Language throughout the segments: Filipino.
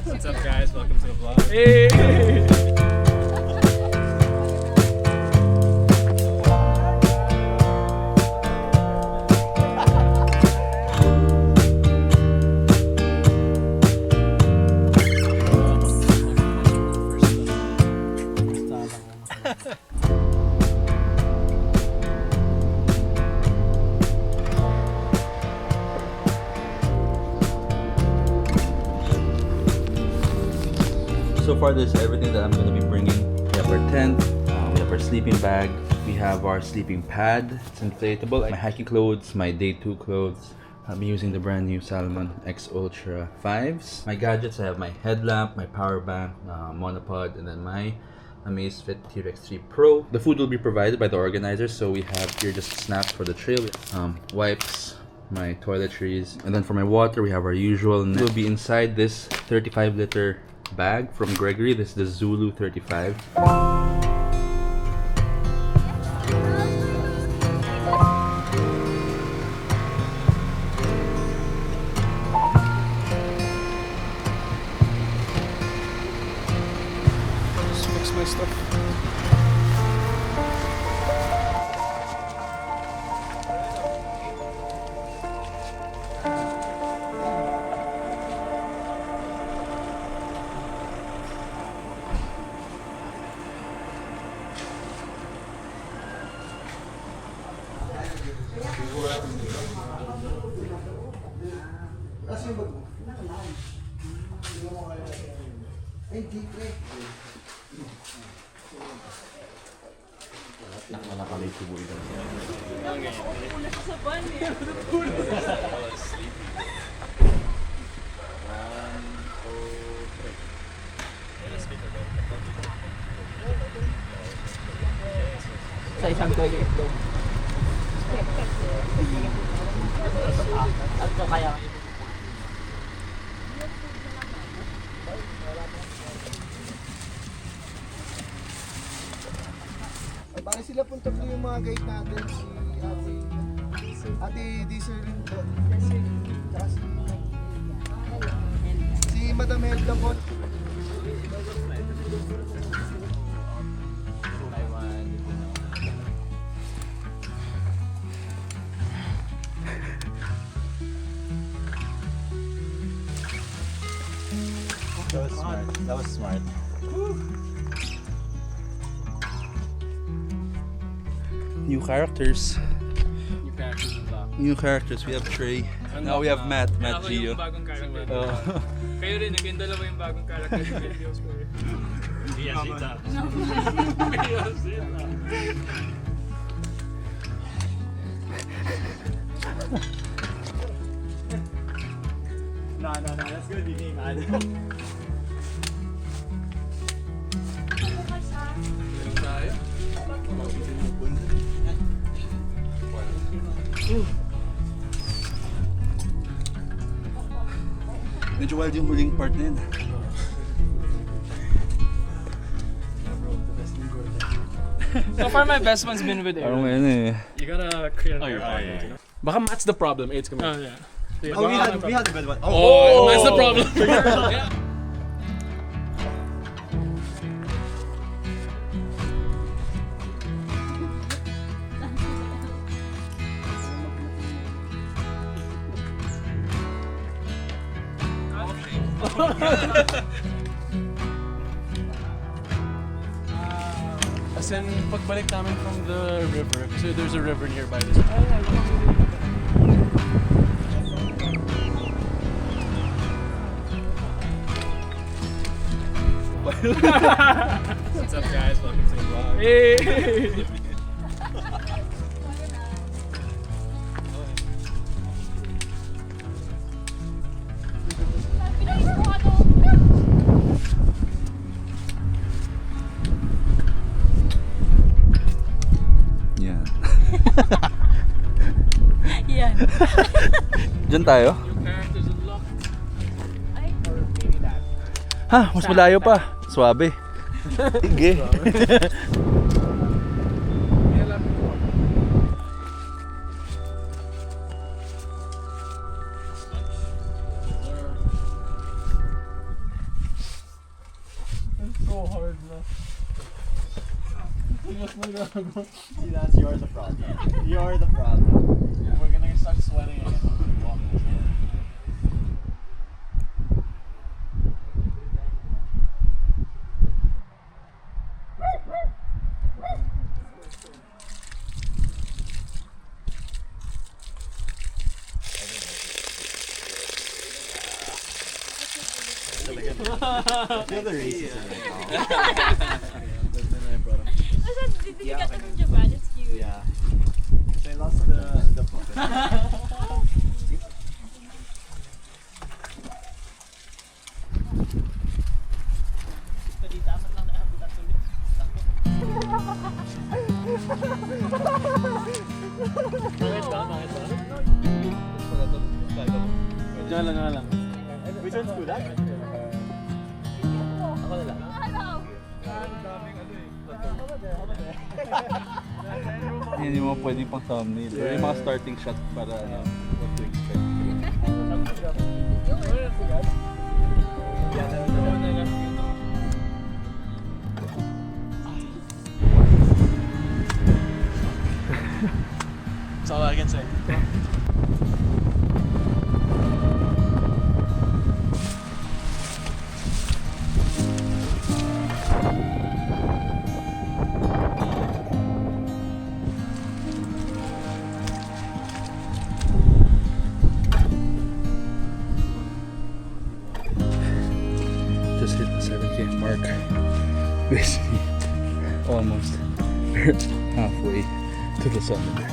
What's up, guys? Welcome to the vlog. Hey! So far, there's everything that I'm going to be bringing. We have our tent, we have our sleeping bag, we have our sleeping pad. It's inflatable. My hiking clothes, my day 2 clothes. I'll be using the brand new Salomon X Ultra 5s. My gadgets, I have my headlamp, my power bank, monopod, and then my Amazfit T-Rex 3 Pro. The food will be provided by the organizers, so we have here just snacks for the trail, wipes, my toiletries, and then for my water, we have our usual. And it will be inside this 35-liter bag from Gregory. This is the Zulu 35. Just fix my stuff. Sa isang toilet daw. At kaya. Bali sila pong tatlo yung mga guide natin, si Ate Dehancer rin po. Tsaka si Madam Helda po. That was smart. New characters. New characters in vlog. New characters. We have Trey. Now we have Matt Ako Gio. yung bagong character. Oh. Kayo rin, naging dalawa yung bagong character sa videos ko eh. Biyasita. Biyasita. No, that's gonna be me, man. Medyo wild yung huling part na yun. So far, my best one's been with Parang Aaron. ngayon eh. You gotta create an you're fine. Baka Matt's the problem. Eight's coming. Oh, yeah. Oh, we had a good one. Oh, Matt's the problem. Yeah. As in, pagbalik namin from the river, so there's a river nearby. What's up, guys? Welcome to the vlog. Hey! Yan. Yan. Diyan tayo? Your character's unlocked. Ha? Mas malayo pa. Swabe. Sige. hard na. See, that's you're the problem. You're the problem. We're gonna start sweating again when we walk. I feel the racism right now. Did ka ng Japan? It's cute. Yeah. I lost the bucket. Nga lang. Which one's good? Ako na lang. Yan yung mga pwedeng pang thumbnail. Or yung mga starting shot para what to expect. That's all I can say. Just hit the 7K mark. Basically, almost halfway to the summit.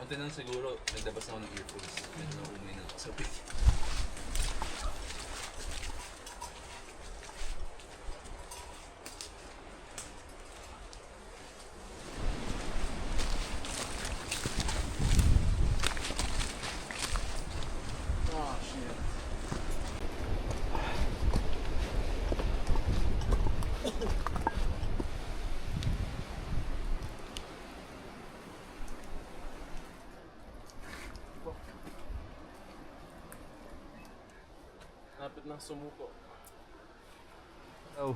Konti lang siguro, naglabas ako ng earphones. Medyo umay na ako sa video. Oh shit. Lapit na sumuko. Oh.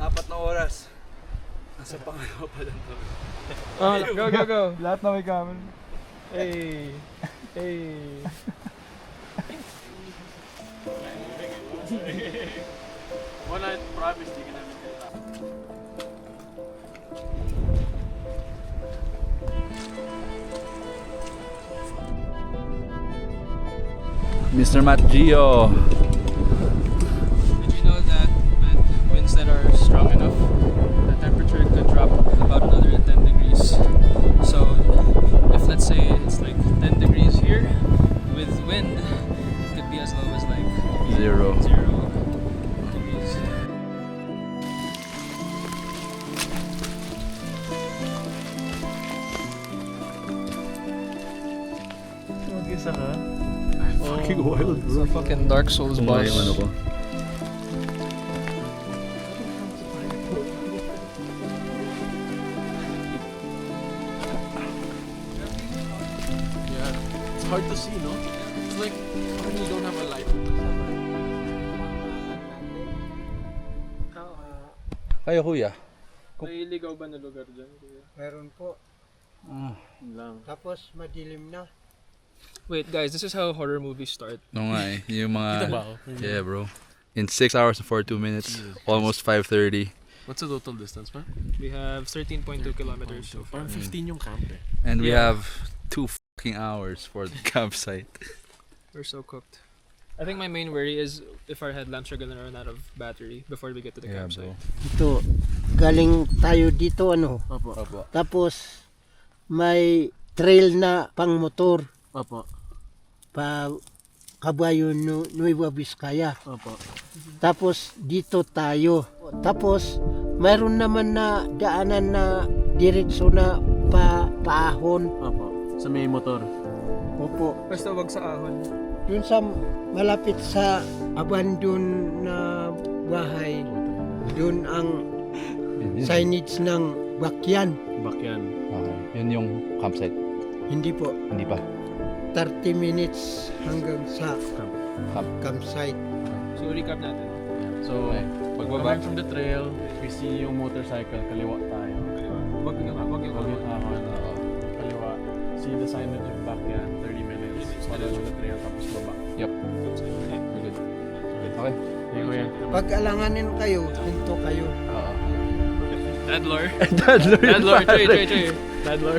Apat na oras. Nasa pangalawa pa lang kami. Go. Lahat na may camera. Hey. Wala, promise, di ka namin kita. Mr. Matt Gio. Did you know that winds that are strong enough, the temperature could drop about another 10 degrees? So if let's say it's like 10 degrees here, with wind, it could be as low as like Zero. 0 degrees. Mag-isa ka? Fucking wild, It's a fucking Dark Souls boss. Yung ano ko. Yeah. It's hard to see, no? It's like when you don't have a light. Kayo kuya. May ligaw ba na lugar dyan? Meron po. Lang. Tapos madilim na. Wait guys, this is how horror movies start. No nga eh. Yung mga... Kita ba ako? Yeah bro. In 6 hours and 42 minutes. Almost 5:30. What's the total distance, man? We have 13.2 kilometers so far. Parang 15 yung camp eh. And we Yeah. have 2 fucking hours for the campsite. We're so cooked. I think my main worry is if our headlamps are gonna run out of battery before we get to the Yeah campsite. bro. Ito, galing tayo dito ano. Opo. Opo. Tapos may trail na pang motor Opo. pa Kabayo Nueva Vizcaya. Opo. Tapos dito tayo. Tapos mayroon naman na daanan na diretso na paahon. Opo. Sa may motor. Opo. Basta wag sa ahon. Dun sa malapit sa abandon na bahay, dun ang signage ng Bakyan. Bakyan. Okay. Yun yung campsite. Hindi po. Hindi pa. 30 minutes hanggang sa campsite. So recap natin. So, Okay. coming from the trail, we see yung motorcycle, kaliwa tayo. Wag yung Wag yung ahon. Kaliwa. See the signage of Bakyan, 30 minutes. Follow the trail, tapos baba. Yep. We're good. Okay. Hey, kuya. Pag alanganin kayo, hinto kayo. Dadlor. Dadlor. Dadlor. Choy. Dadlor.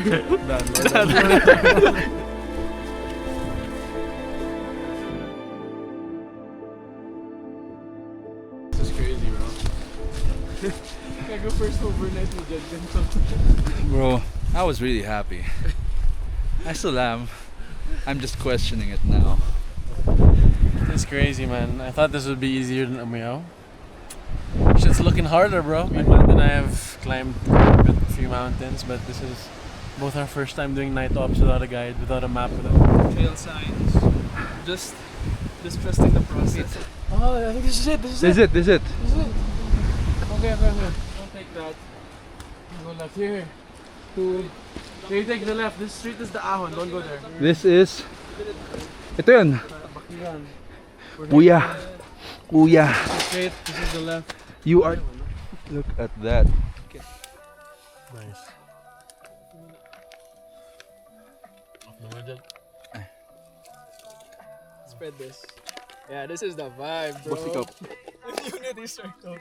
This is crazy, bro. Kaya first overnight mo dyan, ganito. Bro, I was really happy. I still am. I'm just questioning it now. It's crazy, man. I thought this would be easier than Umayaw. Shit's looking harder, bro. Matt and I have climbed a few mountains, but this is both our first time doing night ops without a guide, without a map. Trail signs. Just trusting the process. Oh, I think this is it. This is it. Okay. Don't take that. Go left here. Here, you take the left. This street is the Ahon. Don't go there. This is... Ito yun. Bakyan. Kuya. Kuya. Straight. This is the left. You are... Look at that. Nice. Spread this. Yeah, this is the vibe, bro. Bossy cup. Unity circle.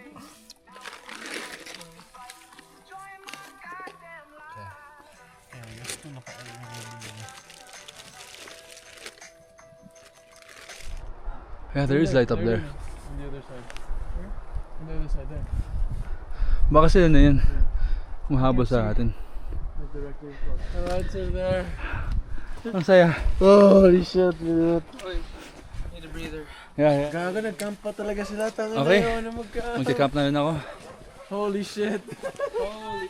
Yeah, there is light up there. On the other side. Where? On the other side, there. Baka sila na yan. Mahaba sa atin. Like directly across. The lights are there. Ang saya. Holy shit, dude. Need a breather. Yeah. Gago, nag-camp pa talaga sila. Tanga Okay. na yun, na mag-camp. Magka-camp na rin ako. Holy shit. Holy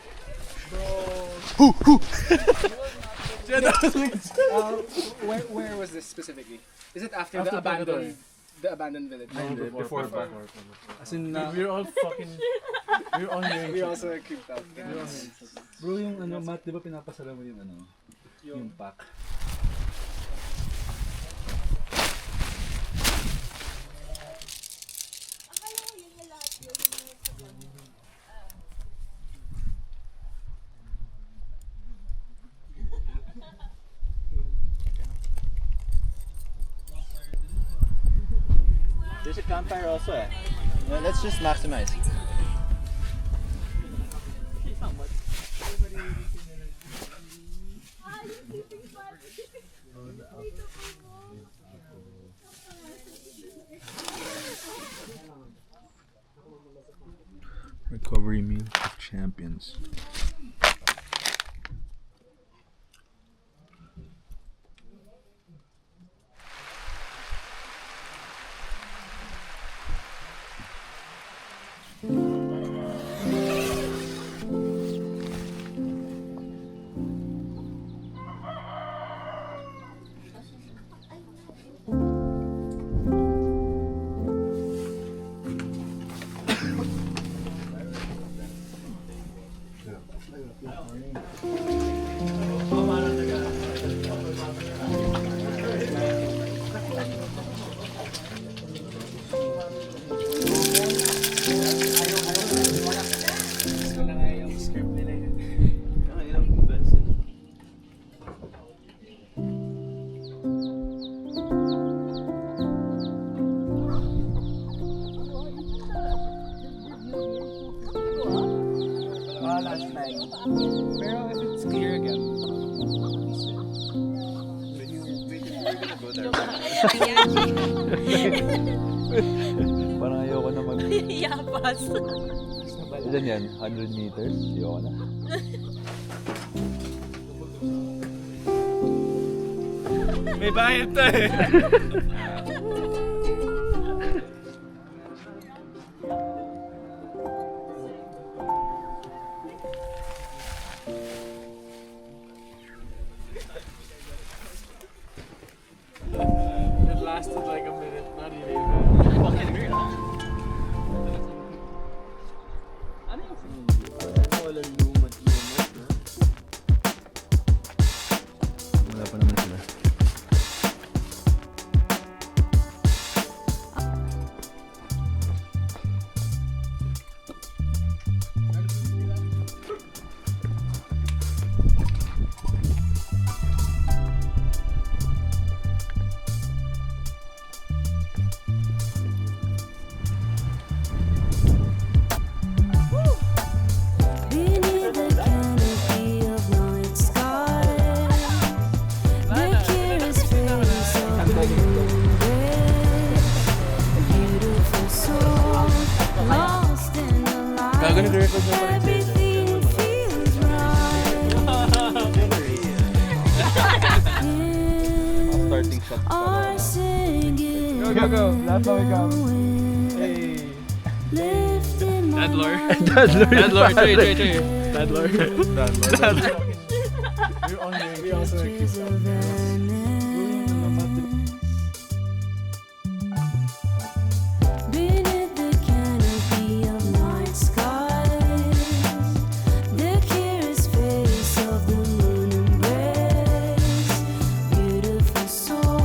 where was this specifically? Is it after the Purgatory. abandoned village? Before. As in, Dude, we're all fucking... We're all hearing We shit. also creeped out. bro, yung ano, Matt, di ba pinapasara mo yung ano? Yung pack. There's a campfire also eh. Yeah, let's just maximize. Recovery meal of champions. Pero if it's clear again, Parang ayoko na mag... Yapas. Ilan yan? 100 meters? Ayoko na. may bayad to eh. ganun ka-record na pala. Starting shot. Go. Lahat na ikaw. Hey. Dadlor. Dadlor. Dadlor. Dadlor. We also kiss up.